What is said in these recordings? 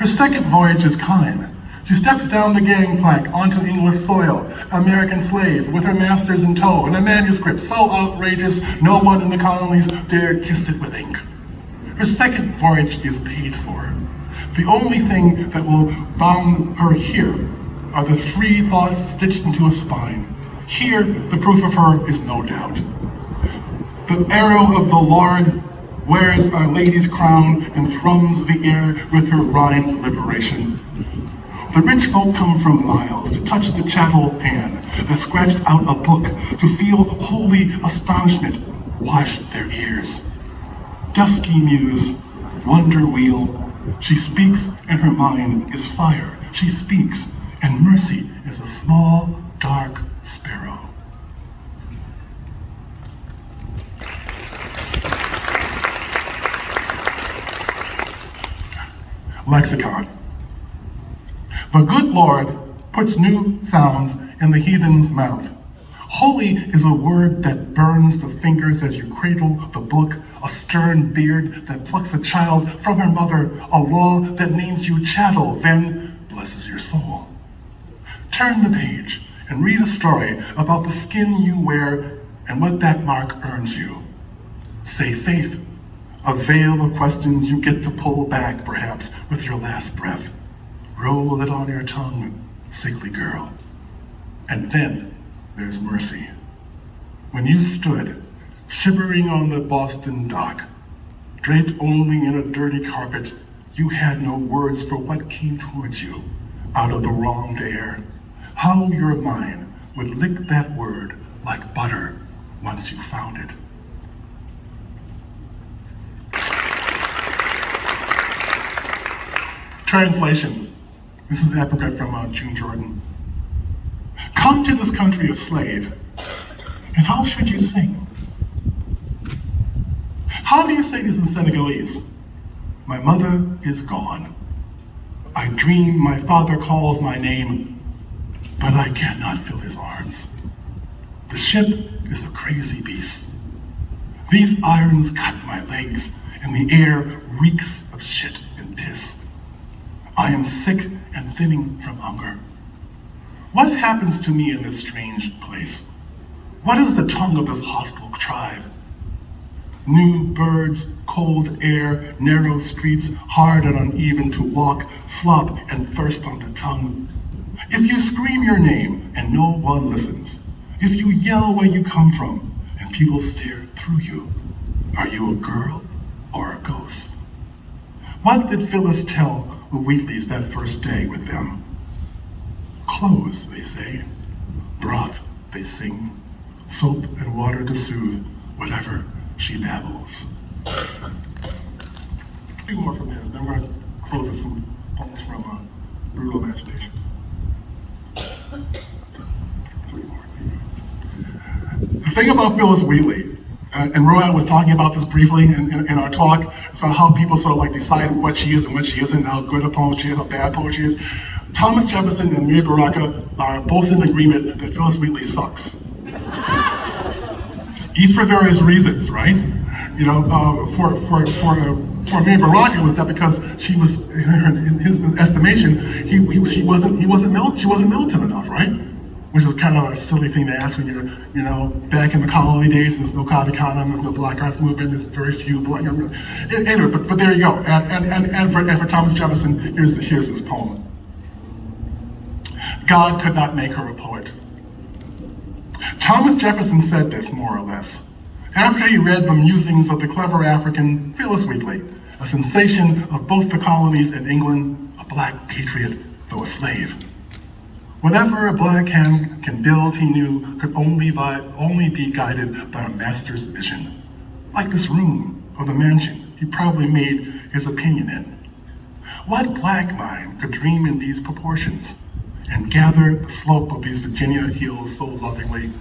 Her second voyage is kind. She steps down the gangplank onto English soil, American slave, with her masters in tow, and a manuscript so outrageous no one in the colonies dared kiss it with ink. Her second voyage is paid for. The only thing that will bound her here are the 3 thoughts stitched into a spine. Here, the proof of her is no doubt. The arrow of the Lord wears Our Lady's crown and thrums the air with her rhymed liberation. The rich folk come from miles to touch the chattel hand that scratched out a book, to feel holy astonishment wash their ears. Dusky muse, wonder wheel, she speaks and her mind is fire. She speaks and mercy is a small, dark sparrow. Lexicon. The good Lord puts new sounds in the heathen's mouth. Holy is a word that burns the fingers as you cradle the book, a stern beard that plucks a child from her mother, a law that names you chattel, then blesses your soul. Turn the page and read a story about the skin you wear and what that mark earns you. Say faith, a veil of questions you get to pull back, perhaps, with your last breath. Roll it on your tongue, sickly girl. And then there's mercy. When you stood, shivering on the Boston dock, draped only in a dirty carpet, you had no words for what came towards you out of the wronged air. How your mind would lick that word like butter once you found it. Translation. This is an epigraph from June Jordan. Come to this country a slave, and how should you sing? How do you say this in Senegalese? My mother is gone. I dream my father calls my name, but I cannot fill his arms. The ship is a crazy beast. These irons cut my legs, and the air reeks of shit and piss. I am sick and thinning from hunger. What happens to me in this strange place? What is the tongue of this hostile tribe? New birds, cold air, narrow streets, hard and uneven to walk, slop and thirst on the tongue. If you scream your name and no one listens, if you yell where you come from and people stare through you, are you a girl or a ghost? What did Phillis tell the Wheatleys that first day with them? Clothes, they say. Broth, they sing. Soap and water to soothe whatever she babbles. 2 more from there, then we're going to close with some poems from Brutal Imagination. 3 more. The thing about Phillis Wheatley, and Rowan was talking about this briefly in our talk, it's about how people sort of like decide what she is and what she isn't, how good a poet she is, how bad a poet she is. Thomas Jefferson and Amir Baraka are both in agreement that Phillis Wheatley sucks. Each for various reasons, right? You know, for Amir Baraka, was that because she was, in his estimation, she wasn't militant enough, right? Which is kind of a silly thing to ask when you're, you know, back in the colony days, and there's no Copy Condom, there's no Black Arts Movement, there's very few black, anyway, but there you go. And for Thomas Jefferson, here's this poem. God could not make her a poet. Thomas Jefferson said this, more or less, after he read the musings of the clever African Phillis Wheatley, a sensation of both the colonies and England, a black patriot, though a slave. Whatever a black hand can build, he knew, could only be guided by a master's vision. Like this room or the mansion he probably made his opinion in. What black mind could dream in these proportions and gather the slope of these Virginia hills so lovingly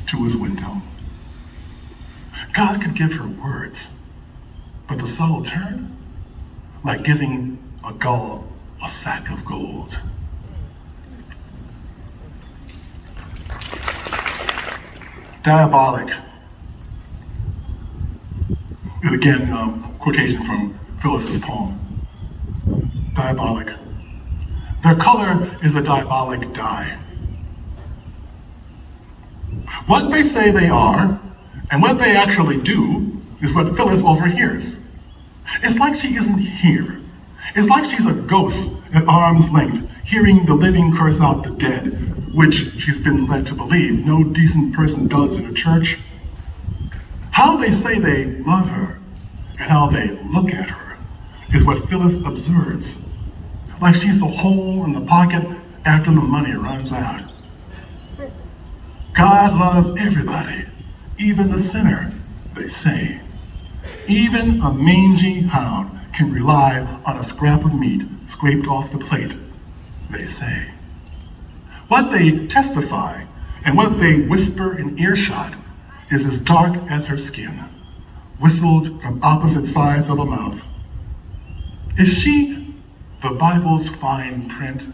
to his window? God could give her words, but the subtle turn, like giving a gull a sack of gold. Diabolic. Again, quotation from Phillis's poem. diabolic. Their color is a diabolic dye. What they say they are, and what they actually do, is what Phillis overhears. It's like she isn't here. It's like she's a ghost at arm's length, hearing the living curse out the dead, which she's been led to believe no decent person does in a church. How they say they love her, and how they look at her, is what Phillis observes. Like she's the hole in the pocket after the money runs out. God loves everybody, even the sinner, they say. Even a mangy hound can rely on a scrap of meat scraped off the plate, they say. What they testify and what they whisper in earshot is as dark as her skin, whistled from opposite sides of a mouth. Is she the Bible's fine print?